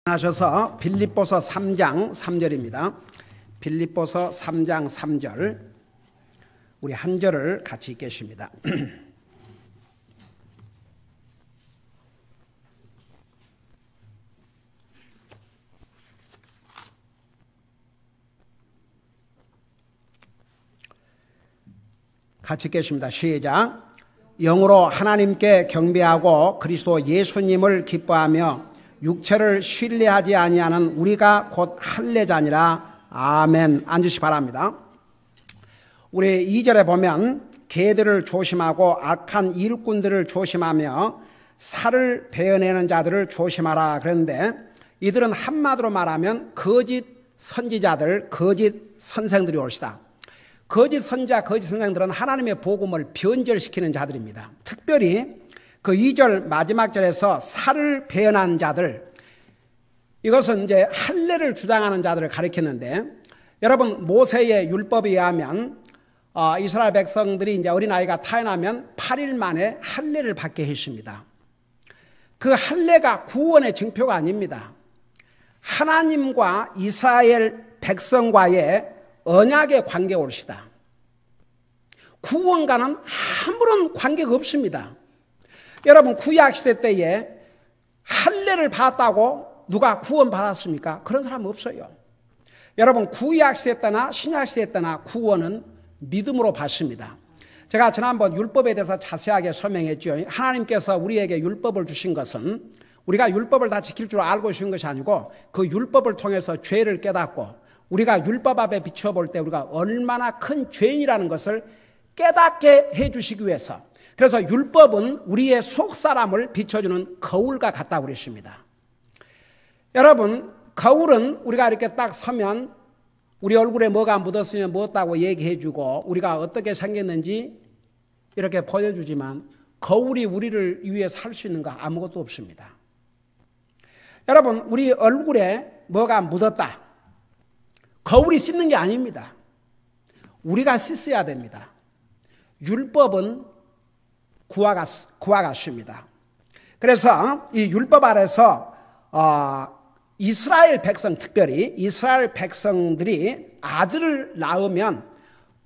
하셔서 빌립보서 3장 3절입니다. 빌립보서 3장 3절 우리 한 절을 같이 읽겠습니다. 같이 읽겠습니다. 시작. 영으로 하나님께 경배하고 그리스도 예수님을 기뻐하며 육체를 신뢰하지 아니하는 우리가 곧 할례자니라. 아멘. 앉으시 바랍니다. 우리 2절에 보면 개들을 조심하고 악한 일꾼들을 조심하며 살을 베어내는 자들을 조심하라 그랬는데, 이들은 한마디로 말하면 거짓 선지자들, 거짓 선생들이 올시다. 거짓 선지자, 거짓 선생들은 하나님의 복음을 변절시키는 자들입니다. 특별히 그 2절 마지막 절에서 살을 베어난 자들, 이것은 이제 할례를 주장하는 자들을 가리켰는데, 여러분 모세의 율법에 의하면 이스라엘 백성들이 이제 어린아이가 태어나면 8일 만에 할례를 받게 했습니다. 그 할례가 구원의 증표가 아닙니다. 하나님과 이스라엘 백성과의 언약의 관계가 옳시다. 구원과는 아무런 관계가 없습니다. 여러분 구약시대 때에 할례를 받았다고 누가 구원받았습니까? 그런 사람 없어요. 여러분 구약시대 때나 신약시대 때나 구원은 믿음으로 받습니다. 제가 지난번 율법에 대해서 자세하게 설명했죠. 하나님께서 우리에게 율법을 주신 것은 우리가 율법을 다 지킬 줄 알고 주신 것이 아니고, 그 율법을 통해서 죄를 깨닫고 우리가 율법 앞에 비춰볼 때 우리가 얼마나 큰 죄인이라는 것을 깨닫게 해주시기 위해서, 그래서 율법은 우리의 속사람을 비춰주는 거울과 같다고 그랬습니다. 여러분 거울은 우리가 이렇게 딱 서면 우리 얼굴에 뭐가 묻었으면 묻었다고 얘기해주고 우리가 어떻게 생겼는지 이렇게 보여주지만, 거울이 우리를 위해 살 수 있는 거 아무것도 없습니다. 여러분 우리 얼굴에 뭐가 묻었다, 거울이 씻는 게 아닙니다. 우리가 씻어야 됩니다. 율법은 구와 같습니다. 그래서 이 율법 아래서 이스라엘 백성, 특별히 이스라엘 백성들이 아들을 낳으면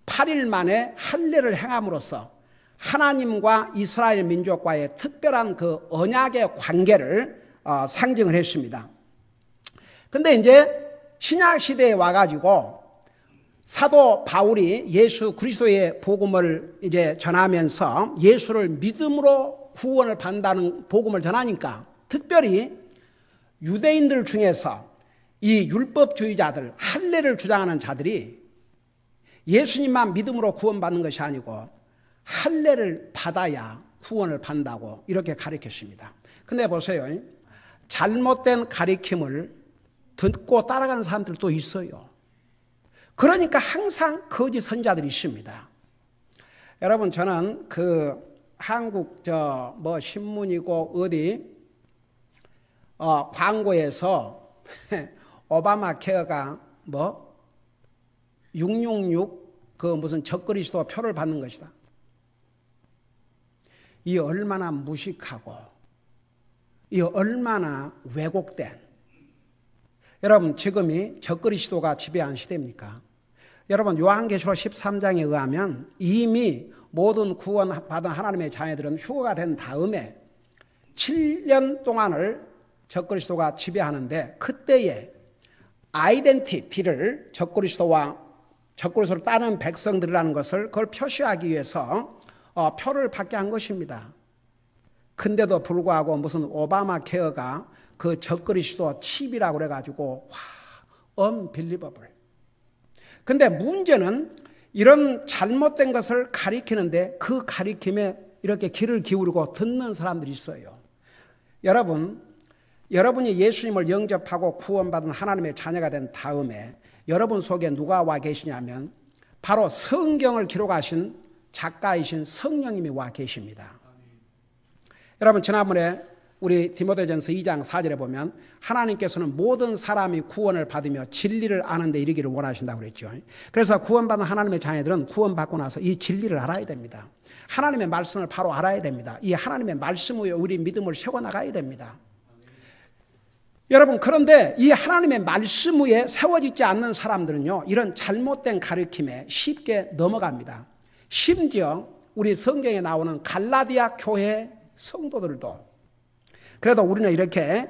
8일 만에 할례를 행함으로써 하나님과 이스라엘 민족과의 특별한 그 언약의 관계를 상징을 했습니다. 근데 이제 신약 시대에 와가지고 사도 바울이 예수 그리스도의 복음을 이제 전하면서 예수를 믿음으로 구원을 받는다는 복음을 전하니까, 특별히 유대인들 중에서 이 율법주의자들, 할례를 주장하는 자들이 예수님만 믿음으로 구원받는 것이 아니고 할례를 받아야 구원을 받는다고 이렇게 가르쳤습니다. 근데 보세요, 잘못된 가르침을 듣고 따라가는 사람들도 있어요. 그러니까 항상 거짓 선자들이 있습니다. 여러분 저는 그 한국 신문이고 어디 광고에서 오바마 케어가 666 그 무슨 적그리스도 표를 받는 것이다. 이 얼마나 무식하고 이 얼마나 왜곡된, 여러분 지금이 적그리스도가 지배한 시대입니까? 여러분 요한계시록 13장에 의하면 이미 모든 구원받은 하나님의 자녀들은 휴거가 된 다음에 7년 동안을 적그리스도가 지배하는데, 그때의 아이덴티티를 적그리스도를 따르는 백성들이라는 것을 그걸 표시하기 위해서 표를 받게 한 것입니다. 근데도 불구하고 무슨 오바마 케어가 그 적그리스도 칩이라고 그래가지고 unbelievable. 근데 문제는 이런 잘못된 것을 가리키는데 그 가리킴에 이렇게 귀를 기울이고 듣는 사람들이 있어요. 여러분이 예수님을 영접하고 구원받은 하나님의 자녀가 된 다음에 여러분 속에 누가 와 계시냐면 바로 성경을 기록하신 작가이신 성령님이 와 계십니다. 여러분 지난번에 우리 디모데전서 2장 4절에 보면 하나님께서는 모든 사람이 구원을 받으며 진리를 아는 데 이르기를 원하신다고 그랬죠. 그래서 구원받은 하나님의 자녀들은 구원받고 나서 이 진리를 알아야 됩니다. 하나님의 말씀을 바로 알아야 됩니다. 이 하나님의 말씀 위에 우리 믿음을 세워나가야 됩니다. 여러분, 그런데 이 하나님의 말씀 위에 세워지지 않는 사람들은요, 이런 잘못된 가르침에 쉽게 넘어갑니다. 심지어 우리 성경에 나오는 갈라디아 교회 성도들도, 그래도 우리는 이렇게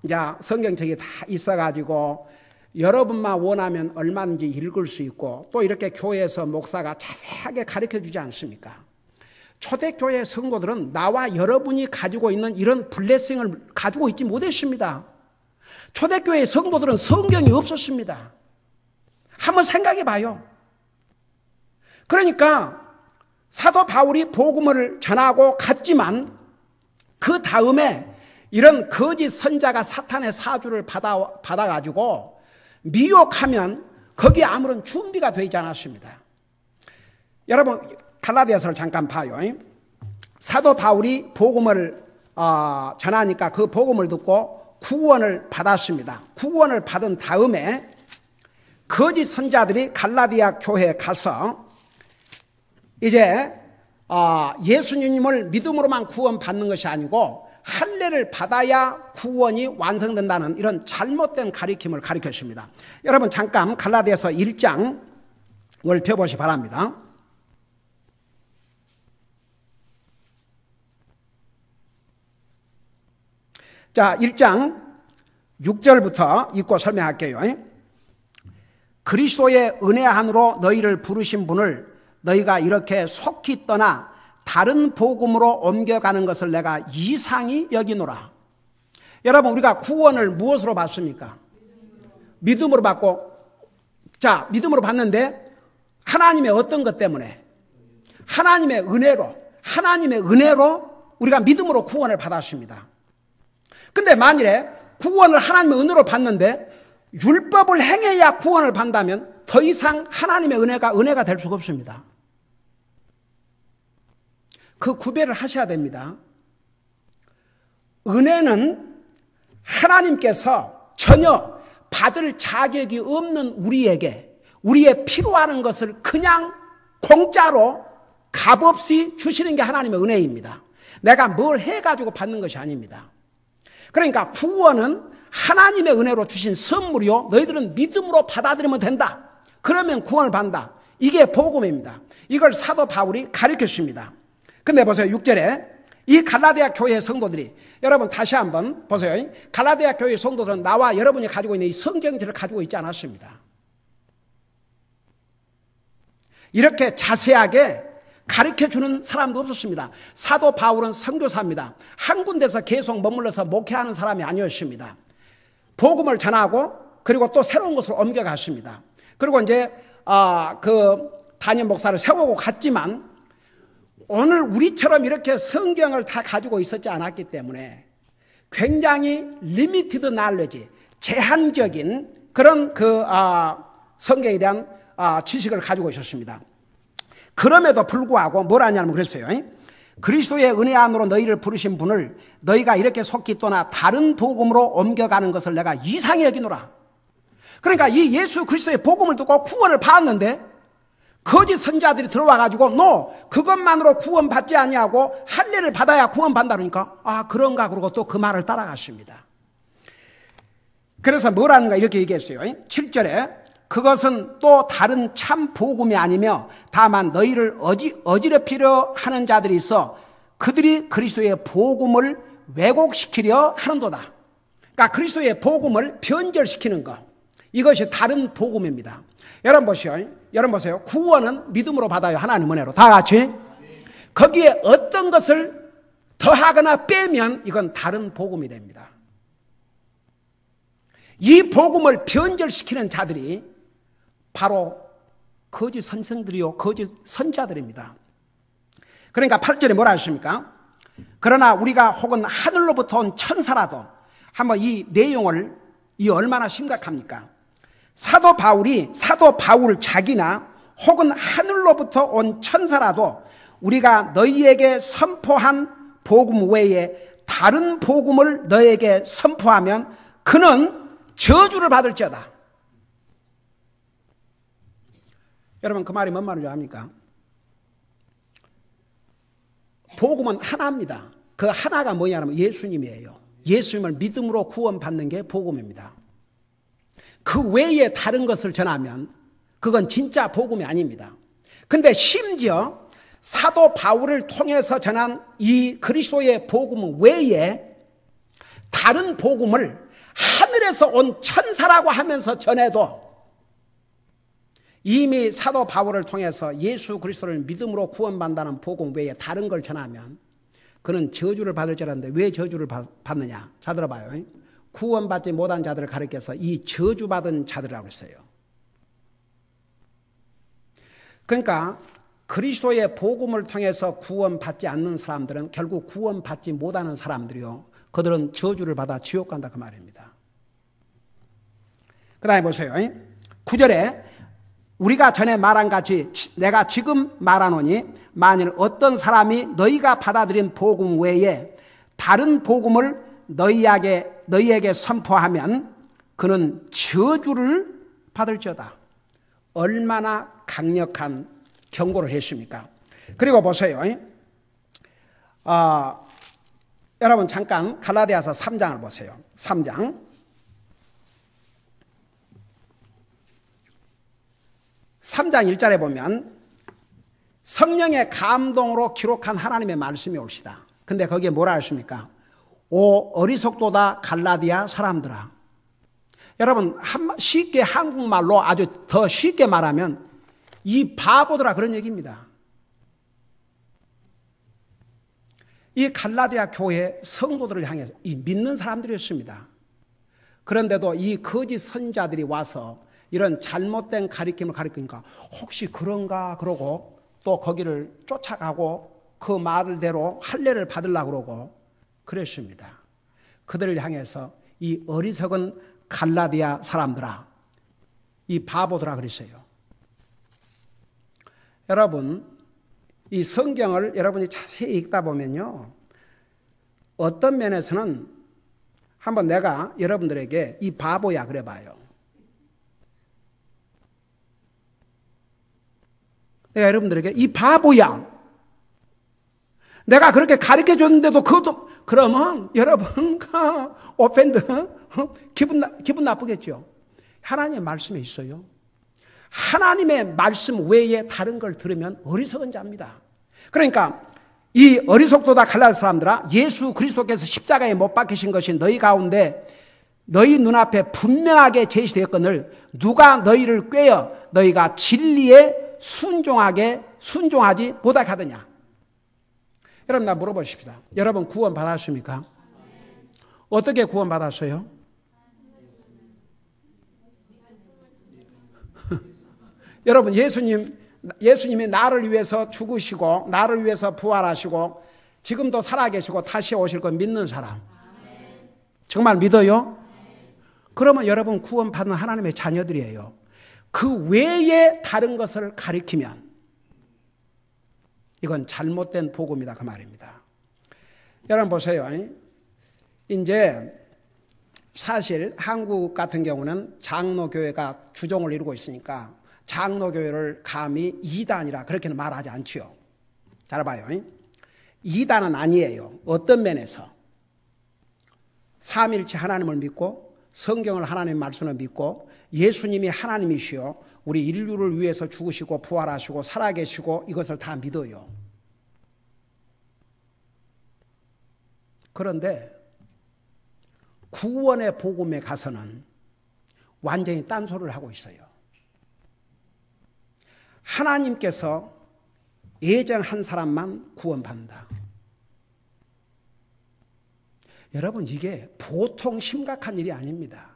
이제 성경책이 다 있어가지고 여러분만 원하면 얼마든지 읽을 수 있고, 또 이렇게 교회에서 목사가 자세하게 가르쳐 주지 않습니까? 초대교회 성도들은 나와 여러분이 가지고 있는 이런 블레싱을 가지고 있지 못했습니다. 초대교회 성도들은 성경이 없었습니다. 한번 생각해 봐요. 그러니까 사도 바울이 복음을 전하고 갔지만 그 다음에 이런 거짓 선자가 사탄의 사주를 받아가지고 미혹하면 거기에 아무런 준비가 되지 않았습니다. 여러분, 갈라디아서를 잠깐 봐요. 사도 바울이 복음을 전하니까 그 복음을 듣고 구원을 받았습니다. 구원을 받은 다음에 거짓 선자들이 갈라디아 교회에 가서 이제 예수님을 믿음으로만 구원받는 것이 아니고 할례를 받아야 구원이 완성된다는 이런 잘못된 가르침을 가르쳤습니다. 여러분, 잠깐 갈라디아서 1장을 펴보시 바랍니다. 자, 1장 6절부터 읽고 설명할게요. 그리스도의 은혜 안으로 너희를 부르신 분을 너희가 이렇게 속히 떠나 다른 복음으로 옮겨가는 것을 내가 이상히 여기노라. 여러분, 우리가 구원을 무엇으로 받습니까? 믿음으로 받고, 자, 믿음으로 받는데 하나님의 어떤 것 때문에? 하나님의 은혜로 우리가 믿음으로 구원을 받았습니다. 근데 만일에 구원을 하나님의 은혜로 받는데 율법을 행해야 구원을 받는다면 더 이상 하나님의 은혜가 될 수가 없습니다. 그 구별을 하셔야 됩니다. 은혜는 하나님께서 전혀 받을 자격이 없는 우리에게 우리의 필요하는 것을 그냥 공짜로 값없이 주시는 게 하나님의 은혜입니다. 내가 뭘 해가지고 받는 것이 아닙니다. 그러니까 구원은 하나님의 은혜로 주신 선물이요, 너희들은 믿음으로 받아들이면 된다. 그러면 구원을 받는다. 이게 복음입니다. 이걸 사도 바울이 가르쳤습니다. 근데 보세요, 6절에 이 갈라디아 교회 성도들이, 여러분 다시 한번 보세요. 갈라디아 교회 성도들은 나와 여러분이 가지고 있는 이 성경지를 가지고 있지 않았습니다. 이렇게 자세하게 가르쳐주는 사람도 없었습니다. 사도 바울은 선교사입니다. 한 군데서 계속 머물러서 목회하는 사람이 아니었습니다. 복음을 전하고 그리고 또 새로운 곳으로 옮겨갔습니다. 그리고 이제 그 담임 목사를 세우고 갔지만 오늘 우리처럼 이렇게 성경을 다 가지고 있었지 않았기 때문에 굉장히 리미티드 날레지, 제한적인 그런 성경에 대한 지식을 가지고 있었습니다. 그럼에도 불구하고 뭐라 하냐면 그랬어요. 그리스도의 은혜 안으로 너희를 부르신 분을 너희가 이렇게 속히 떠나 다른 복음으로 옮겨가는 것을 내가 이상히 여기노라. 그러니까 이 예수 그리스도의 복음을 듣고 구원을 받았는데 거짓 선자들이 들어와가지고 너 그것만으로 구원받지 아니하고 할례를 받아야 구원받는다 그러니까 그런가 그러고 또 그 말을 따라갔습니다. 그래서 뭐라는가 이렇게 얘기했어요. 7절에 그것은 또 다른 참 복음이 아니며 다만 너희를 어지럽히려 하는 자들이 있어 그들이 그리스도의 복음을 왜곡시키려 하는도다. 그러니까 그리스도의 복음을 변절시키는 것, 이것이 다른 복음입니다. 여러분 보세요. 구원은 믿음으로 받아요. 하나님 은혜로. 다 같이. 거기에 어떤 것을 더하거나 빼면 이건 다른 복음이 됩니다. 이 복음을 변절시키는 자들이 바로 거짓 선생들이요, 거짓 선자들입니다. 그러니까 8절에 뭐라 하십니까? 그러나 우리가 혹은 하늘로부터 온 천사라도, 한번 이 내용을, 이 얼마나 심각합니까? 사도 바울 자기나 혹은 하늘로부터 온 천사라도 우리가 너희에게 선포한 복음 외에 다른 복음을 너희에게 선포하면 그는 저주를 받을지어다. 여러분, 그 말이 뭔 말인지 압니까? 복음은 하나입니다. 그 하나가 뭐냐면 예수님이에요. 예수님을 믿음으로 구원받는 게 복음입니다. 그 외에 다른 것을 전하면 그건 진짜 복음이 아닙니다. 근데 심지어 사도 바울을 통해서 전한 이 그리스도의 복음 외에 다른 복음을 하늘에서 온 천사라고 하면서 전해도 이미 사도 바울을 통해서 예수 그리스도를 믿음으로 구원받는다는 복음 외에 다른 걸 전하면 그는 저주를 받을 줄 알았는데 왜 저주를 받느냐? 자 들어봐요. 구원받지 못한 자들을 가리켜서 이 저주받은 자들이라고 했어요. 그러니까 그리스도의 복음을 통해서 구원받지 않는 사람들은 결국 구원받지 못하는 사람들이요. 그들은 저주를 받아 지옥 간다 그 말입니다. 그 다음에 보세요. 9절에 우리가 전에 말한 같이 내가 지금 말하노니 만일 어떤 사람이 너희가 받아들인 복음 외에 다른 복음을 너희에게 선포하면 그는 저주를 받을지어다. 얼마나 강력한 경고를 했습니까? 그리고 보세요. 여러분 잠깐 갈라디아서 3장을 보세요. 3장 1절에 보면 성령의 감동으로 기록한 하나님의 말씀이 옳시다. 근데 거기에 뭐라 하십니까? 오 어리석도다 갈라디아 사람들아. 여러분 쉽게 한국말로 아주 더 쉽게 말하면 이 바보들아 그런 얘기입니다. 이 갈라디아 교회 성도들을 향해서 이 믿는 사람들이었습니다. 그런데도 이 거짓 선자들이 와서 이런 잘못된 가르침을 가르치니까 혹시 그런가 그러고 또 거기를 쫓아가고 그 말대로 할례를 받으려고 그러고 그랬습니다. 그들을 향해서 이 어리석은 갈라디아 사람들아 이 바보들아 그랬어요. 여러분 이 성경을 여러분이 자세히 읽다 보면요 어떤 면에서는 한번 내가 여러분들에게 이 바보야 그래 봐요. 내가 여러분들에게 이 바보야 내가 그렇게 가르쳐 줬는데도 그것도 그러면 여러분가 오펜드 기분 나쁘겠죠. 하나님의 말씀에 있어요. 하나님의 말씀 외에 다른 걸 들으면 어리석은 자입니다. 그러니까 이 어리석도다 갈라디아 사람들아 예수 그리스도께서 십자가에 못 박히신 것이 너희 가운데 너희 눈앞에 분명하게 제시되었거늘 누가 너희를 꾀어 너희가 진리에 순종하지 못하게 하더냐. 여러분 나 물어보십시다. 여러분 구원 받았습니까? 어떻게 구원 받았어요? 여러분 예수님이 나를 위해서 죽으시고 나를 위해서 부활하시고 지금도 살아계시고 다시 오실 걸 믿는 사람 정말 믿어요? 그러면 여러분 구원 받는 하나님의 자녀들이에요. 그 외에 다른 것을 가리키면 이건 잘못된 복음이다 그 말입니다. 여러분 보세요. 이제 사실 한국 같은 경우는 장로교회가 주종을 이루고 있으니까 장로교회를 감히 이단이라 그렇게는 말하지 않지요. 잘 봐요. 이단은 아니에요. 어떤 면에서 삼일체 하나님을 믿고 성경을 하나님의 말씀을 믿고 예수님이 하나님이시여 우리 인류를 위해서 죽으시고 부활하시고 살아계시고 이것을 다 믿어요. 그런데 구원의 복음에 가서는 완전히 딴소리를 하고 있어요. 하나님께서 예정한 사람만 구원받는다. 여러분 이게 보통 심각한 일이 아닙니다.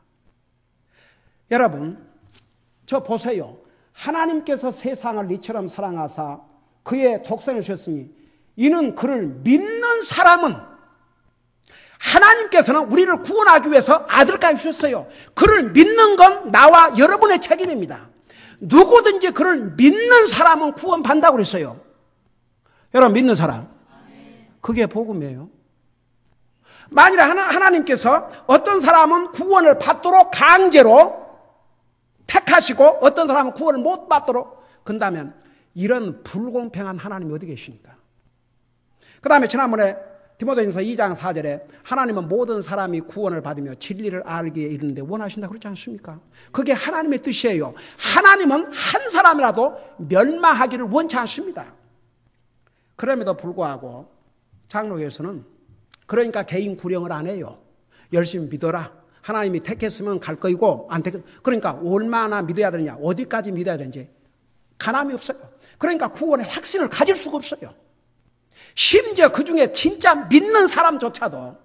여러분 저 보세요. 하나님께서 세상을 이처럼 사랑하사 그의 독생을 주셨으니 이는 그를 믿는 사람은 하나님께서는 우리를 구원하기 위해서 아들까지 주셨어요. 그를 믿는 건 나와 여러분의 책임입니다. 누구든지 그를 믿는 사람은 구원받는다고 그랬어요. 여러분 믿는 사람 그게 복음이에요. 만일에 하나님께서 어떤 사람은 구원을 받도록 강제로 택하시고 어떤 사람은 구원을 못 받도록 그런다면 이런 불공평한 하나님이 어디 계십니까? 그 다음에 지난번에 디모데전서 2장 4절에 하나님은 모든 사람이 구원을 받으며 진리를 알기에 이르는데 원하신다 그렇지 않습니까? 그게 하나님의 뜻이에요. 하나님은 한 사람이라도 멸망하기를 원치 않습니다. 그럼에도 불구하고 장로교에서는 그러니까 개인 구령을 안 해요. 열심히 믿어라. 하나님이 택했으면 갈 거이고 안 택. 그러니까 얼마나 믿어야 되느냐, 어디까지 믿어야 되는지 가늠이 없어요. 그러니까 구원의 확신을 가질 수가 없어요. 심지어 그 중에 진짜 믿는 사람조차도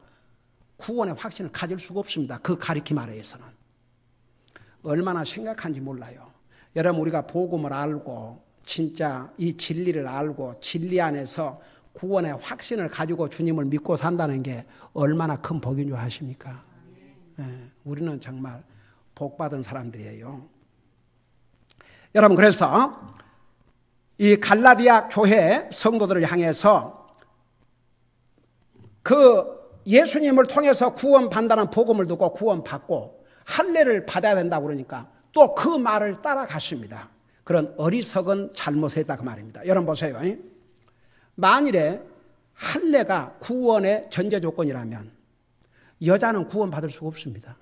구원의 확신을 가질 수가 없습니다. 그 가리킴 아래에서는. 얼마나 심각한지 몰라요. 여러분, 우리가 복음을 알고 진짜 이 진리를 알고 진리 안에서 구원의 확신을 가지고 주님을 믿고 산다는 게 얼마나 큰 복인 줄 아십니까? 네, 우리는 정말 복받은 사람들이에요. 여러분, 그래서 이 갈라디아 교회 성도들을 향해서 그 예수님을 통해서 구원받는다는 복음을 듣고 구원받고 할례를 받아야 된다고 그러니까 또 그 말을 따라갔습니다. 그런 어리석은 잘못을 했다 그 말입니다. 여러분 보세요. 만일에 할례가 구원의 전제 조건이라면 여자는 구원받을 수가 없습니다.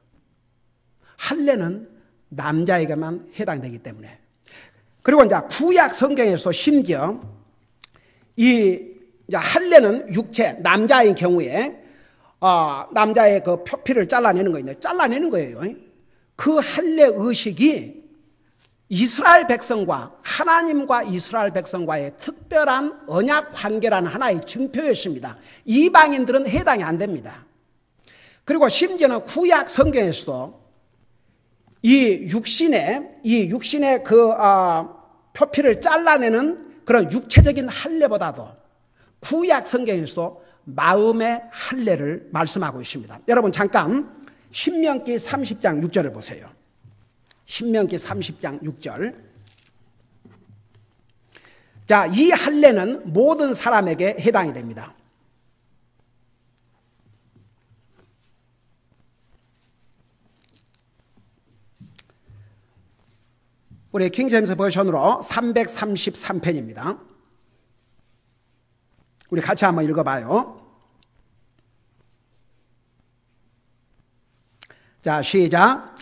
할례는 남자에게만 해당되기 때문에. 그리고 이제 구약 성경에서 심지어 이 할례는 육체, 남자의 경우에 남자의 그 표피를 잘라내는 거예요. 잘라내는 거예요. 그 할례 의식이 이스라엘 백성과 하나님과 이스라엘 백성과의 특별한 언약 관계라는 하나의 증표였습니다. 이방인들은 해당이 안 됩니다. 그리고 심지어는 구약 성경에서도 이 육신의 그 표피를 잘라내는 그런 육체적인 할례보다도 구약 성경에서도 마음의 할례를 말씀하고 있습니다. 여러분 잠깐 신명기 30장 6절을 보세요. 신명기 30장 6절. 자, 이 할례는 모든 사람에게 해당이 됩니다. 우리 킹제임스 버전으로 333편입니다. 우리 같이 한번 읽어봐요. 자, 시작.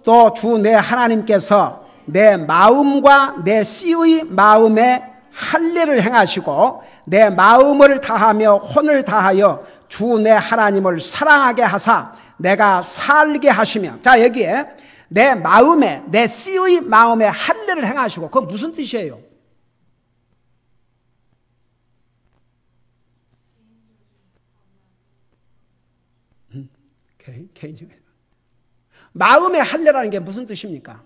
또 주 내 하나님께서 내 마음과 내 씨의 마음에 할례를 행하시고 내 마음을 다하며 혼을 다하여 주 내 하나님을 사랑하게 하사 내가 살게 하시며. 자, 여기에 내 마음에, 내 씨의 마음에 할례를 행하시고, 그건 무슨 뜻이에요? 개인적인 마음의 할례라는 게 무슨 뜻입니까?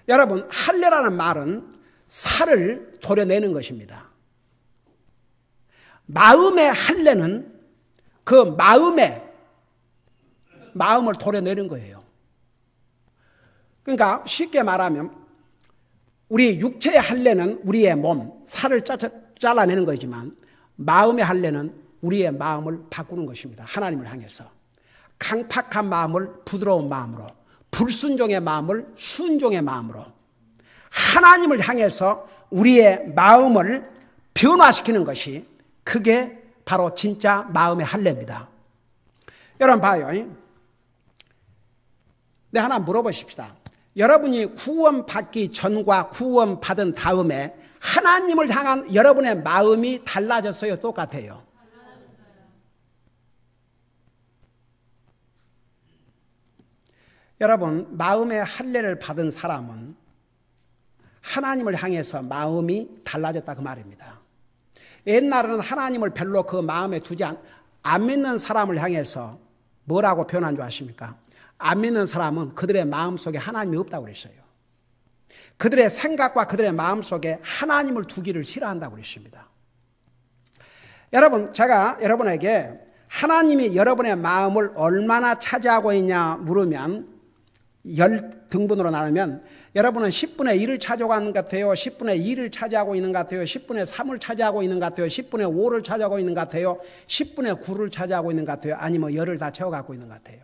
여러분, 할례라는 말은 살을 도려내는 것입니다. 마음의 할례는 그 마음을 도려내는 거예요. 그러니까 쉽게 말하면 우리 육체의 할례는 우리의 몸, 살을 잘라내는 거지만 마음의 할례는 우리의 마음을 바꾸는 것입니다. 하나님을 향해서. 강팍한 마음을 부드러운 마음으로, 불순종의 마음을 순종의 마음으로 하나님을 향해서 우리의 마음을 변화시키는 것이, 그게 바로 진짜 마음의 할례입니다. 여러분 봐요. 네, 하나 물어보십시다. 여러분이 구원받기 전과 구원받은 다음에 하나님을 향한 여러분의 마음이 달라졌어요? 똑같아요? 여러분, 마음의 할례를 받은 사람은 하나님을 향해서 마음이 달라졌다 그 말입니다. 옛날에는 하나님을 별로 그 마음에 두지 안 믿는 사람을 향해서 뭐라고 표현한 줄 아십니까? 안 믿는 사람은 그들의 마음속에 하나님이 없다고 그랬어요. 그들의 생각과 그들의 마음속에 하나님을 두기를 싫어한다고 그랬습니다. 여러분, 제가 여러분에게 하나님이 여러분의 마음을 얼마나 차지하고 있냐 물으면 10등분으로 나누면 여러분은 10분의 1을 차지하고 있는 것 같아요. 10분의 2를 차지하고 있는 것 같아요. 10분의 3을 차지하고 있는 것 같아요. 10분의 5를 차지하고 있는 것 같아요. 10분의 9를 차지하고 있는 것 같아요. 아니면 열을 다 채워갖고 있는 것 같아요.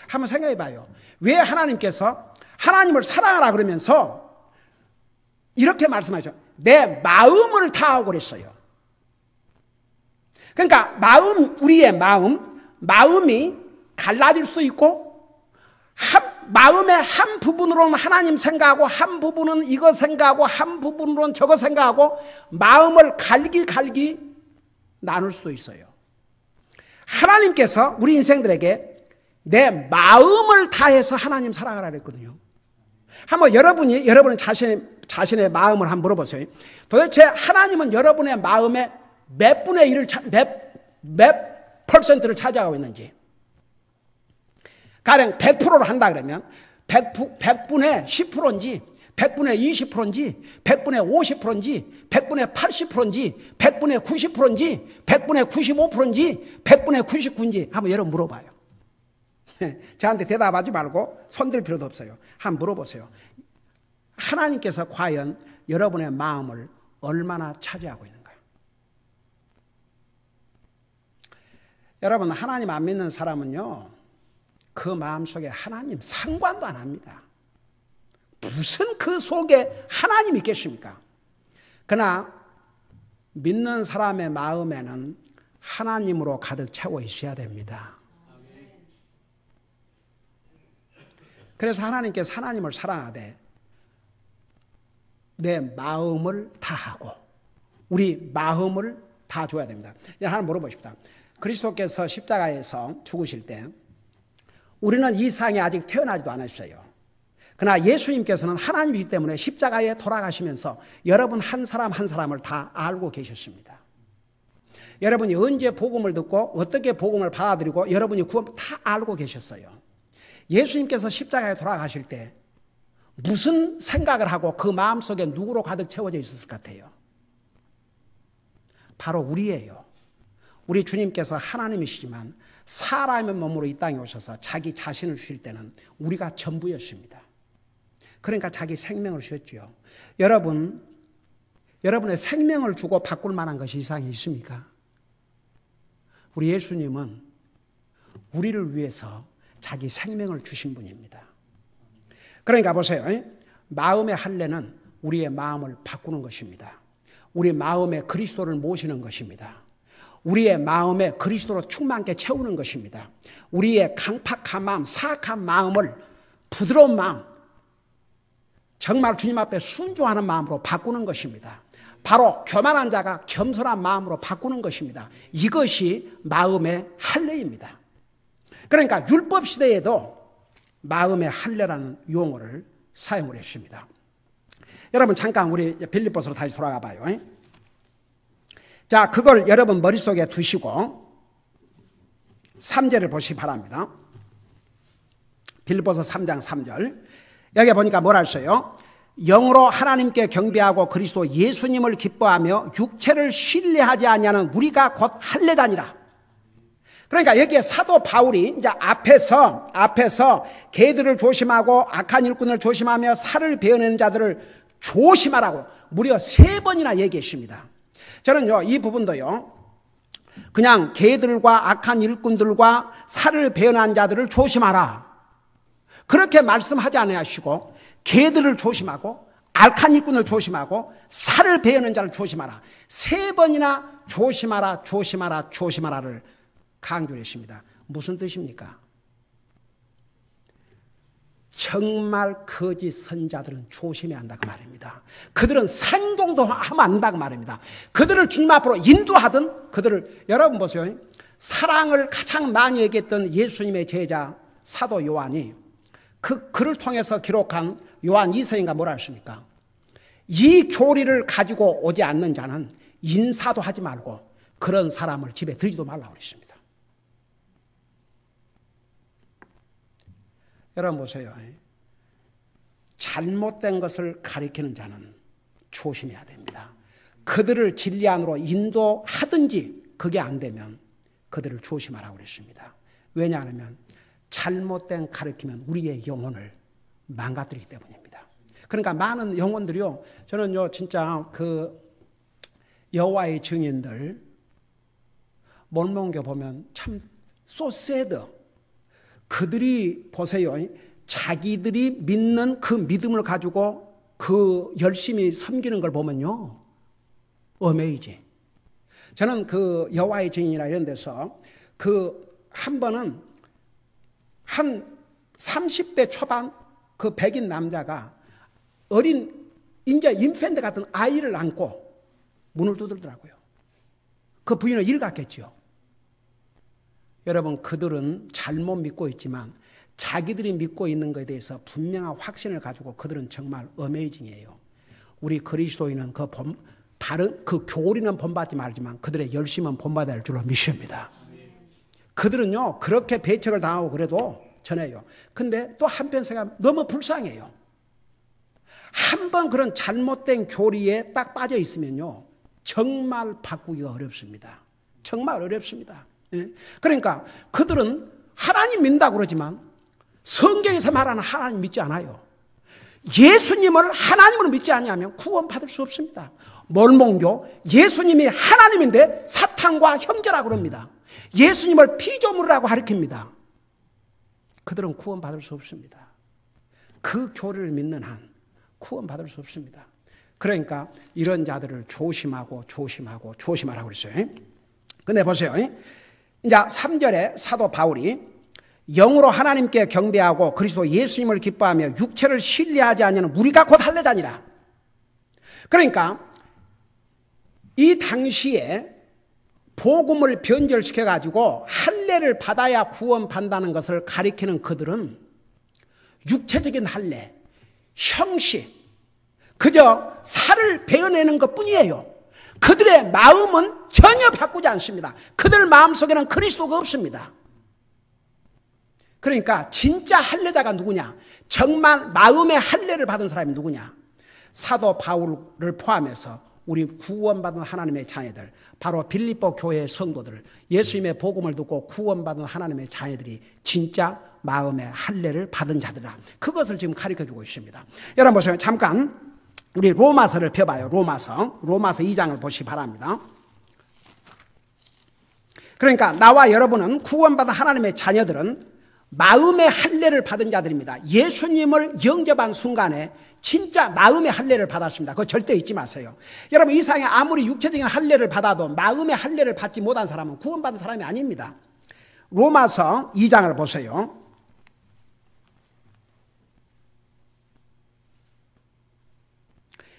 한번 생각해 봐요. 왜 하나님께서 하나님을 사랑하라 그러면서 이렇게 말씀하셔. 내 마음을 다하고 그랬어요. 그러니까 우리의 마음이 갈라질 수 있고, 마음의 한 부분으로는 하나님 생각하고, 한 부분은 이거 생각하고, 한 부분으로는 저거 생각하고, 마음을 갈기 나눌 수도 있어요. 하나님께서 우리 인생들에게 내 마음을 다해서 하나님 사랑하라 그랬거든요. 한번 여러분이 자신의 마음을 한번 물어보세요. 도대체 하나님은 여러분의 마음의 몇 분의 1을, 몇 퍼센트를 차지하고 있는지. 가령 100%를 한다 그러면 100분의 10%인지, 100분의 20%인지, 100분의 50%인지, 100분의 80%인지, 100분의 90%인지, 100분의 95%인지, 100분의 99인지 한번 여러분 물어봐요. 저한테 대답하지 말고 손들 필요도 없어요. 한번 물어보세요. 하나님께서 과연 여러분의 마음을 얼마나 차지하고 있는가? 여러분, 하나님 안 믿는 사람은요, 그 마음속에 하나님 상관도 안 합니다. 무슨 그 속에 하나님이 있겠습니까? 그러나 믿는 사람의 마음에는 하나님으로 가득 차고 있어야 됩니다. 그래서 하나님께서 하나님을 사랑하되 내 마음을 다하고 우리 마음을 다 줘야 됩니다. 하나 물어보십시다. 그리스도께서 십자가에서 죽으실 때 우리는 이 세상에 아직 태어나지도 않았어요. 그러나 예수님께서는 하나님이기 때문에 십자가에 돌아가시면서 여러분 한 사람 한 사람을 다 알고 계셨습니다. 여러분이 언제 복음을 듣고 어떻게 복음을 받아들이고 여러분이 구원 다 알고 계셨어요. 예수님께서 십자가에 돌아가실 때 무슨 생각을 하고 그 마음속에 누구로 가득 채워져 있었을 것 같아요? 바로 우리예요. 우리 주님께서 하나님이시지만 사람의 몸으로 이 땅에 오셔서 자기 자신을 주실 때는 우리가 전부였습니다. 그러니까 자기 생명을 주셨죠. 여러분의 생명을 주고 바꿀 만한 것이 이 세상에 있습니까? 우리 예수님은 우리를 위해서 자기 생명을 주신 분입니다. 그러니까 보세요. 마음의 할례는 우리의 마음을 바꾸는 것입니다. 우리 마음에 그리스도를 모시는 것입니다. 우리의 마음에 그리스도로 충만하게 채우는 것입니다. 우리의 강팍한 마음, 사악한 마음을 부드러운 마음, 정말 주님 앞에 순종하는 마음으로 바꾸는 것입니다. 바로 교만한 자가 겸손한 마음으로 바꾸는 것입니다. 이것이 마음의 할례입니다. 그러니까 율법 시대에도 마음의 할례라는 용어를 사용을 했습니다. 여러분 잠깐 우리 빌립보서로 다시 돌아가 봐요. 자, 그걸 여러분 머릿속에 두시고 3절을 보시기 바랍니다. 빌립보서 3장 3절. 여기 보니까 뭐라 했어요? 영으로 하나님께 경배하고 그리스도 예수님을 기뻐하며 육체를 신뢰하지 아니하는 우리가 곧 할례다니라. 그러니까 여기에 사도 바울이 이제 앞에서 개들을 조심하고 악한 일꾼을 조심하며 살을 베어내는 자들을 조심하라고 무려 3번이나 얘기했습니다. 저는요, 이 부분도요, 그냥 개들과 악한 일꾼들과 살을 베어내는 자들을 조심하라, 그렇게 말씀하지 않으시고 개들을 조심하고 악한 일꾼을 조심하고 살을 베어내는 자를 조심하라, 3번이나 조심하라, 조심하라, 조심하라를 강조를 했습니다. 무슨 뜻입니까? 정말 거짓 선자들은 조심해야 한다고 말입니다. 그들은 상종도 하면 안 된다고 말입니다. 그들을 주님 앞으로 인도하든 여러분 보세요. 사랑을 가장 많이 얘기했던 예수님의 제자 사도 요한이 그를 통해서 기록한 요한 2서인가 뭐라 했습니까? 이 교리를 가지고 오지 않는 자는 인사도 하지 말고 그런 사람을 집에 들이지도 말라고 그랬습니다. 여러분 보세요. 잘못된 것을 가리키는 자는 조심해야 됩니다. 그들을 진리 안으로 인도하든지 그게 안 되면 그들을 조심하라고 그랬습니다. 왜냐하면 잘못된 가르치면 우리의 영혼을 망가뜨리기 때문입니다. 그러니까 많은 영혼들이요, 저는요 진짜 그 여호와의 증인들 몰몬교 보면 참 so sad. 그들이 보세요, 자기들이 믿는 그 믿음을 가지고 그 열심히 섬기는 걸 보면요, 어메이지. 저는 그 여호와의 증인이나 이런 데서 그 한 번은 한 30대 초반 그 백인 남자가 어린 이제 인팬트 같은 아이를 안고 문을 두들더라고요. 그 부인은 일 갔겠죠. 여러분, 그들은 잘못 믿고 있지만 자기들이 믿고 있는 것에 대해서 분명한 확신을 가지고 그들은 정말 어메이징이에요. 우리 그리스도인은 다른 그 교리는 본받지 말지만 그들의 열심은 본받아야 할 줄로 믿습니다. 그들은요, 그렇게 배척을 당하고 그래도 전해요. 근데 또 한편 생각하면 너무 불쌍해요. 한번 그런 잘못된 교리에 딱 빠져 있으면요, 정말 바꾸기가 어렵습니다. 정말 어렵습니다. 그러니까 그들은 하나님 믿는다고 그러지만 성경에서 말하는 하나님 믿지 않아요. 예수님을 하나님으로 믿지 않으면 구원받을 수 없습니다. 몰몬교, 예수님이 하나님인데 사탄과 형제라고 그럽니다. 예수님을 피조물이라고 가리킵니다. 그들은 구원받을 수 없습니다. 그 교리를 믿는 한 구원받을 수 없습니다. 그러니까 이런 자들을 조심하라고 그랬어요. 근데 보세요. 이제 3절에 사도 바울이 영으로 하나님께 경배하고 그리스도 예수님을 기뻐하며 육체를 신뢰하지 않는 우리가 곧 할례자니라. 그러니까 이 당시에 복음을 변절시켜가지고 할례를 받아야 구원받는다는 것을 가리키는 그들은 육체적인 할례, 형식, 그저 살을 베어내는 것뿐이에요. 그들의 마음은 전혀 바꾸지 않습니다. 그들 마음속에는 그리스도가 없습니다. 그러니까 진짜 할례자가 누구냐? 정말 마음의 할례를 받은 사람이 누구냐? 사도 바울을 포함해서 우리 구원받은 하나님의 자녀들, 바로 빌립보 교회의 성도들, 예수님의 복음을 듣고 구원받은 하나님의 자녀들이 진짜 마음의 할례를 받은 자들이라. 그것을 지금 가르쳐주고 있습니다. 여러분 보세요. 잠깐 우리 로마서를 펴봐요. 로마서 2장을 보시기 바랍니다. 그러니까 나와 여러분은 구원받은 하나님의 자녀들은 마음의 할례를 받은 자들입니다. 예수님을 영접한 순간에 진짜 마음의 할례를 받았습니다. 그거 절대 잊지 마세요. 여러분, 이 세상에 아무리 육체적인 할례를 받아도 마음의 할례를 받지 못한 사람은 구원받은 사람이 아닙니다. 로마서 2장을 보세요.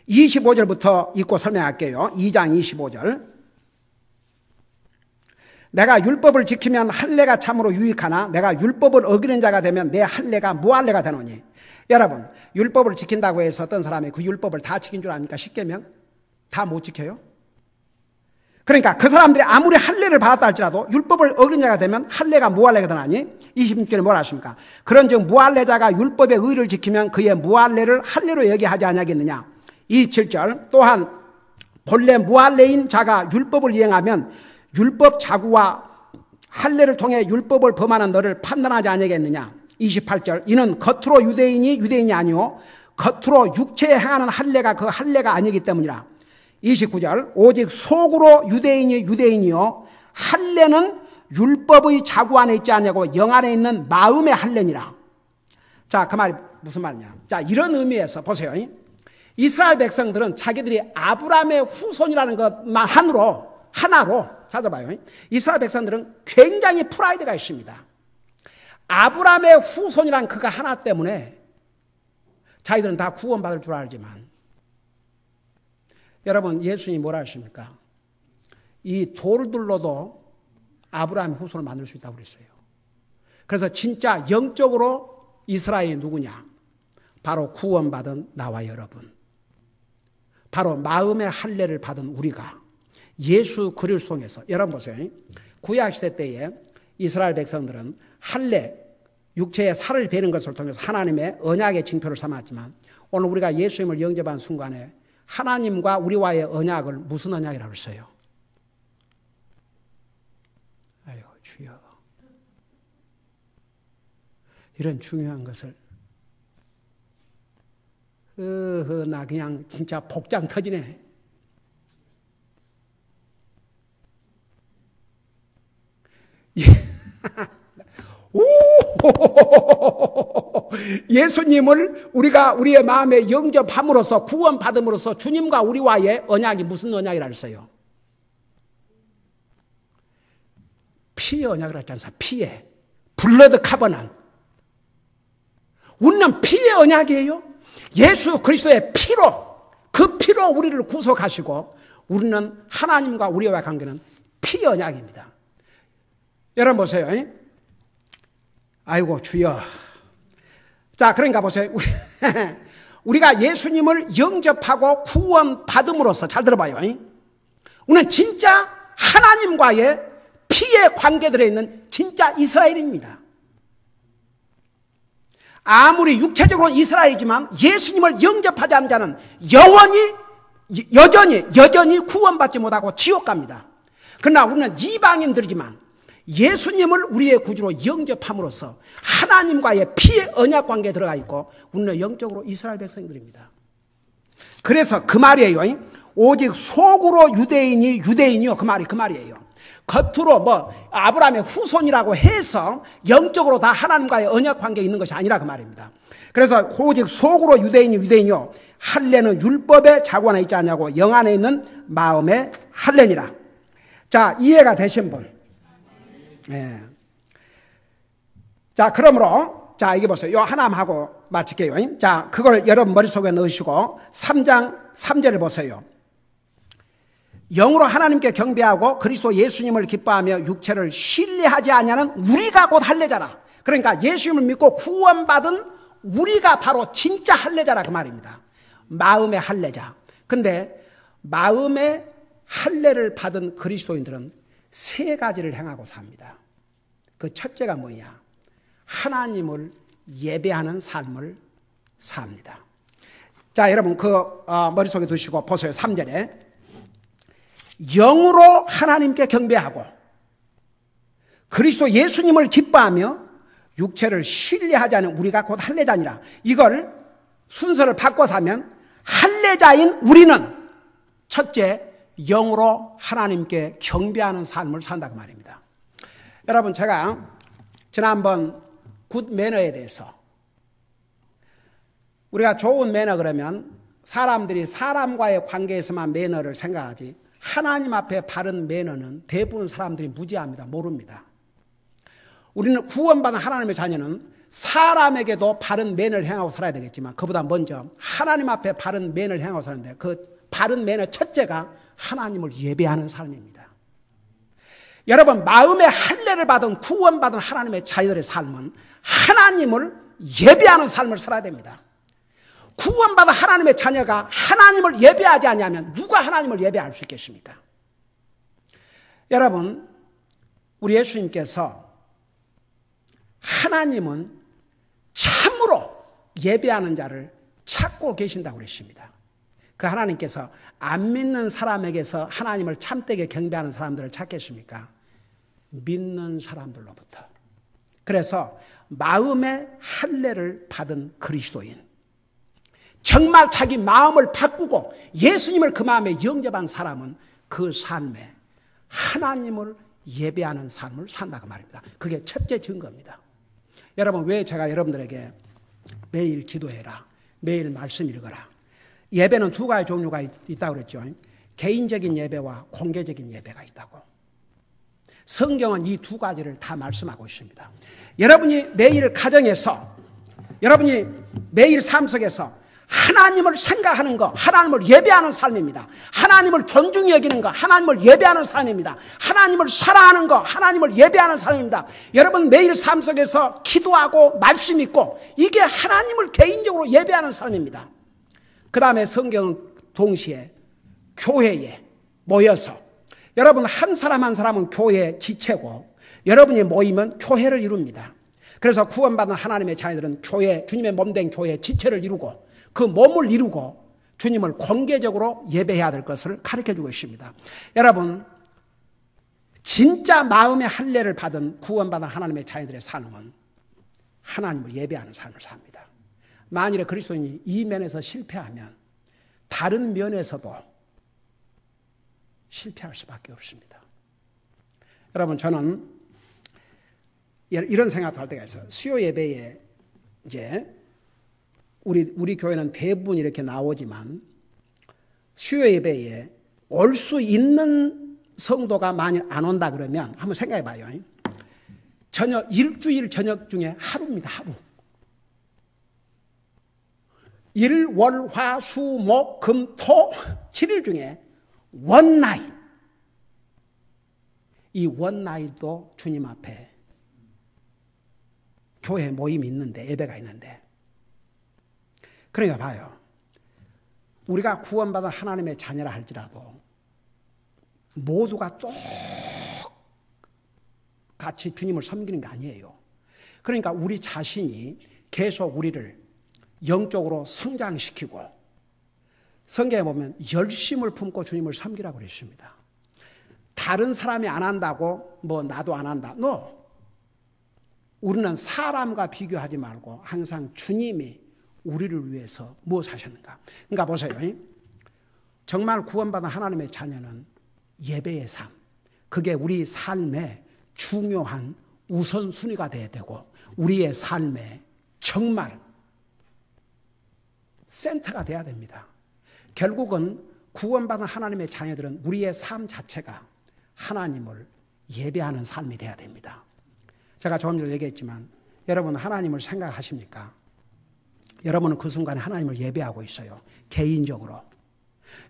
25절부터 읽고 설명할게요. 2장 25절. 내가 율법을 지키면 할례가 참으로 유익하나 내가 율법을 어기는 자가 되면 내 할례가 무할례가 되노니. 여러분, 율법을 지킨다고 해서 어떤 사람이 그 율법을 다 지킨 줄 압니까? 10계명 다 못 지켜요? 그러니까 그 사람들이 아무리 할례를 받았다 할지라도 율법을 어기는 자가 되면 할례가 무할례가 되나니. 26절에 뭐라 하십니까? 그런즉 무할례자가 율법의 의를 지키면 그의 무할례를 할례로 여기하지 아니하겠느냐. 27절. 또한 본래 무할례인 자가 율법을 이행하면 율법 자구와 할례를 통해 율법을 범하는 너를 판단하지 아니하겠느냐. 28절. 이는 겉으로 유대인이 아니오 겉으로 육체에 행하는 할례가 그 할례가 아니기 때문이라. 29절. 오직 속으로 유대인이요 할례는 율법의 자구 안에 있지 아니하고 영 안에 있는 마음의 할례니라. 자, 그 말이 무슨 말이냐. 자, 이런 의미에서 보세요. 이스라엘 백성들은 자기들이 아브라함의 후손이라는 것만 하나로 찾아봐요. 이스라엘 백성들은 굉장히 프라이드가 있습니다. 아브라함의 후손이란 그가 하나 때문에 자기들은 다 구원받을 줄 알지만, 여러분, 예수님이 뭐라 하십니까? 이 돌들로도 아브라함의 후손을 만들 수 있다고 그랬어요. 그래서 진짜 영적으로 이스라엘이 누구냐? 바로 구원받은 나와 여러분, 바로 마음의 할례를 받은 우리가 예수 그리스도 통해서. 여러분 보세요. 구약시대 때에 이스라엘 백성들은 할례, 육체의 살을 베는 것을 통해서 하나님의 언약의 징표를 삼았지만, 오늘 우리가 예수님을 영접한 순간에 하나님과 우리와의 언약을 무슨 언약이라고 했어요? 아유, 주여. 이런 중요한 것을 나 그냥 진짜 복장 터지네. 오! 예수님을 우리가 우리의 마음에 영접함으로써 구원받음으로써 주님과 우리와의 언약이 무슨 언약이라 했어요? 피의 언약이라 했지 않습니까? 피의 블러드 카버넌. 우리는 피의 언약이에요. 예수 그리스도의 피로, 그 피로 우리를 구속하시고 우리는 하나님과 우리와의 관계는 피의 언약입니다. 여러분 보세요. 아이고 주여. 자, 그러니까 보세요. 우리가 예수님을 영접하고 구원받음으로써, 잘 들어봐요. 우리는 진짜 하나님과의 피의 관계들에 있는 진짜 이스라엘입니다. 아무리 육체적으로 이스라엘이지만 예수님을 영접하지 않는 자는 여전히 구원받지 못하고 지옥 갑니다. 그러나 우리는 이방인들이지만 예수님을 우리의 구주로 영접함으로써 하나님과의 피의 언약 관계에 들어가 있고 우리는 영적으로 이스라엘 백성들입니다. 그래서 그 말이에요. 오직 속으로 유대인이요. 그 말이에요. 겉으로 아브라함의 후손이라고 해서 영적으로 다 하나님과의 언약 관계에 있는 것이 아니라 그 말입니다. 그래서 오직 속으로 유대인이요. 할례는 율법의 자고 안에 있지 않냐고 영 안에 있는 마음의 할례니라. 자, 이해가 되신 분? 네. 자, 그러므로 자, 이게 보세요. 요 하나만 하고 마칠게요. 자, 그걸 여러분 머릿속에 넣으시고 3장 3절을 보세요. 영으로 하나님께 경배하고 그리스도 예수님을 기뻐하며 육체를 신뢰하지 아니하는 우리가 곧 할례자라. 그러니까 예수님을 믿고 구원받은 우리가 바로 진짜 할례자라 그 말입니다. 마음의 할례자. 근데 마음의 할례를 받은 그리스도인들은 세 가지를 행하고 삽니다. 그 첫째가 뭐냐? 하나님을 예배하는 삶을 삽니다. 자, 여러분 머릿속에 두시고 보세요. 3절에 영으로 하나님께 경배하고 그리스도 예수님을 기뻐하며 육체를 신뢰하지 않은 우리가 곧 할례자니라. 이걸 순서를 바꿔서 하면 할례자인 우리는 첫째 영으로 하나님께 경배하는 삶을 산다 그 말입니다. 여러분, 제가 지난번 굿 매너에 대해서, 우리가 좋은 매너 그러면 사람들이 사람과의 관계에서만 매너를 생각하지 하나님 앞에 바른 매너는 대부분 사람들이 무지합니다. 모릅니다. 우리는 구원받은 하나님의 자녀는 사람에게도 바른 매너를 행하고 살아야 되겠지만 그보다 먼저 하나님 앞에 바른 매너를 행하고 사는데 그 바른 매너 첫째가 하나님을 예배하는 삶입니다. 여러분, 마음의 할례를 받은 구원받은 하나님의 자녀들의 삶은 하나님을 예배하는 삶을 살아야 됩니다. 구원받은 하나님의 자녀가 하나님을 예배하지 않으면 누가 하나님을 예배할 수 있겠습니까? 여러분, 우리 예수님께서 하나님은 참으로 예배하는 자를 찾고 계신다고 그러십니다. 그 하나님께서 안 믿는 사람에게서 하나님을 참되게 경배하는 사람들을 찾겠습니까? 믿는 사람들로부터. 그래서 마음의 할례를 받은 그리스도인, 정말 자기 마음을 바꾸고 예수님을 그 마음에 영접한 사람은 그 삶에 하나님을 예배하는 삶을 산다고 말입니다. 그게 첫째 증거입니다. 여러분, 왜 제가 여러분들에게 매일 기도해라, 매일 말씀 읽어라. 예배는 두 가지 종류가 있다고 그랬죠. 개인적인 예배와 공개적인 예배가 있다고. 성경은 이 두 가지를 다 말씀하고 있습니다. 여러분이 매일 가정에서, 여러분이 매일 삶 속에서 하나님을 생각하는 것, 하나님을 예배하는 삶입니다. 하나님을 존중히 여기는 것, 하나님을 예배하는 삶입니다. 하나님을 사랑하는 것, 하나님을 예배하는 삶입니다. 여러분 매일 삶 속에서 기도하고 말씀 읽고 이게 하나님을 개인적으로 예배하는 삶입니다. 그 다음에 성경은 동시에 교회에 모여서, 여러분 한 사람 한 사람은 교회의 지체고 여러분이 모이면 교회를 이룹니다. 그래서 구원받은 하나님의 자녀들은 교회, 주님의 몸된 교회의 지체를 이루고 그 몸을 이루고 주님을 공개적으로 예배해야 될 것을 가르쳐주고 있습니다. 여러분, 진짜 마음의 할례를 받은 구원받은 하나님의 자녀들의 삶은 하나님을 예배하는 삶을 삽니다. 만일에 그리스도인이 이 면에서 실패하면 다른 면에서도 실패할 수밖에 없습니다. 여러분, 저는 이런 생각도 할 때가 있어요. 수요 예배에 이제 우리 교회는 대부분 이렇게 나오지만 수요 예배에 올 수 있는 성도가 많이 안 온다 그러면 한번 생각해 봐요. 일주일 저녁 중에 하루입니다. 하루. 일, 월, 화, 수, 목, 금, 토 7일 중에 원나잇. 이 원나잇도 주님 앞에 교회 모임이 있는데, 예배가 있는데, 그러니까 봐요. 우리가 구원받은 하나님의 자녀라 할지라도 모두가 똑같이 주님을 섬기는 게 아니에요. 그러니까 우리 자신이 계속 우리를 영적으로 성장시키고, 성경에 보면 열심을 품고 주님을 섬기라고 그랬습니다. 다른 사람이 안 한다고 뭐 나도 안 한다. No. 우리는 사람과 비교하지 말고 항상 주님이 우리를 위해서 무엇 하셨는가. 그러니까 보세요. 정말 구원받은 하나님의 자녀는 예배의 삶, 그게 우리 삶의 중요한 우선순위가 돼야 되고 우리의 삶의 정말 센터가 돼야 됩니다. 결국은 구원받은 하나님의 자녀들은 우리의 삶 자체가 하나님을 예배하는 삶이 돼야 됩니다. 제가 조금 전에 얘기했지만 여러분 하나님을 생각하십니까? 여러분은 그 순간에 하나님을 예배하고 있어요. 개인적으로.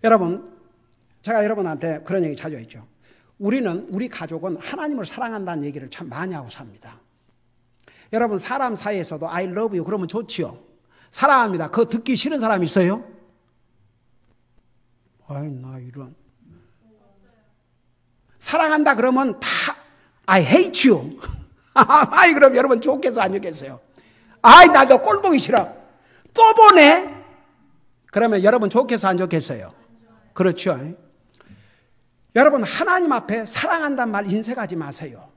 여러분, 제가 여러분한테 그런 얘기 자주 했죠. 우리 가족은 하나님을 사랑한다는 얘기를 참 많이 하고 삽니다. 여러분 사람 사이에서도 I love you 그러면 좋지요. 사랑합니다. 그거 듣기 싫은 사람 있어요? 아이 나 이런. 사랑한다 그러면 다 I hate you. 아이 그럼 여러분 좋겠어 안 좋겠어요? 아이 나 너 꼴 보기 싫어. 또 보내? 그러면 여러분 좋겠어 안 좋겠어요? 그렇죠. 여러분 하나님 앞에 사랑한다는 말 인색하지 마세요.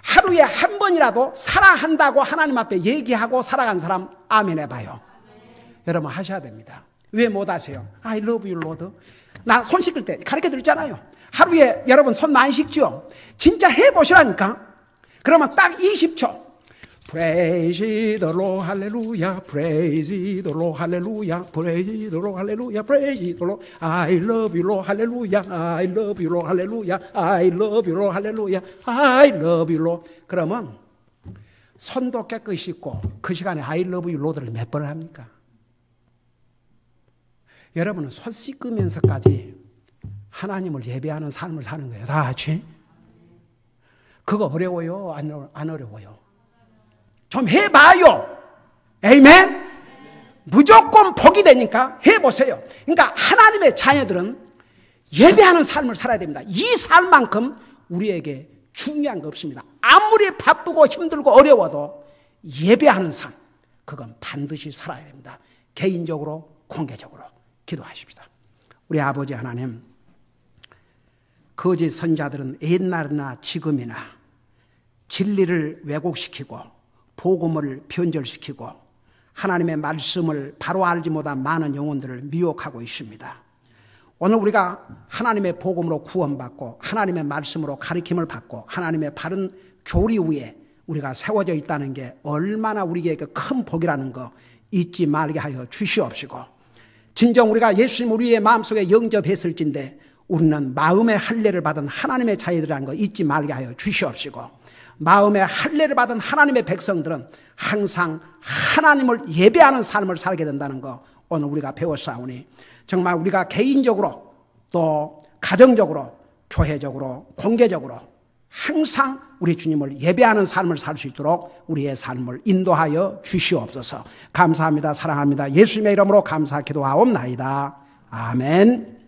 하루에 한 번이라도 사랑한다고 하나님 앞에 얘기하고 살아간 사람 아멘 해봐요. 여러분 하셔야 됩니다. 왜 못 하세요? I love you Lord. 나 손 씻을 때 가르쳐드렸잖아요. 하루에 여러분 손 많이 씻죠? 진짜 해보시라니까. 그러면 딱 20초. Praise the Lord, Hallelujah. Praise the Lord, Hallelujah. Praise the Lord, Hallelujah. Praise the Lord. I love you, Lord, Hallelujah. I love you, Lord, Hallelujah. I love you, Lord, Hallelujah. I love you, Lord. 그러면 손도 깨끗이 씻고 그 시간에 I love you, Lord를 몇 번을 합니까? 여러분은 손 씻으면서까지 하나님을 예배하는 삶을 사는 거예요. 다 같이. 그거 어려워요? 안 어려워요? 좀 해봐요. 에이멘? 무조건 복이 되니까 해보세요. 그러니까 하나님의 자녀들은 예배하는 삶을 살아야 됩니다. 이 삶만큼 우리에게 중요한 거 없습니다. 아무리 바쁘고 힘들고 어려워도 예배하는 삶, 그건 반드시 살아야 됩니다. 개인적으로 공개적으로 기도하십시다. 우리 아버지 하나님, 거짓 선자들은 옛날이나 지금이나 진리를 왜곡시키고 복음을 변절시키고 하나님의 말씀을 바로 알지 못한 많은 영혼들을 미혹하고 있습니다. 오늘 우리가 하나님의 복음으로 구원받고 하나님의 말씀으로 가르침을 받고 하나님의 바른 교리 위에 우리가 세워져 있다는 게 얼마나 우리에게 큰 복이라는 거 잊지 말게 하여 주시옵시고, 진정 우리가 예수님 우리의 마음속에 영접했을진데 우리는 마음의 할례를 받은 하나님의 자녀들이라는 거 잊지 말게 하여 주시옵시고, 마음의 할례를 받은 하나님의 백성들은 항상 하나님을 예배하는 삶을 살게 된다는 거 오늘 우리가 배웠사오니 정말 우리가 개인적으로 또 가정적으로 교회적으로 공개적으로 항상 우리 주님을 예배하는 삶을 살 수 있도록 우리의 삶을 인도하여 주시옵소서. 감사합니다. 사랑합니다. 예수님의 이름으로 감사 기도하옵나이다. 아멘.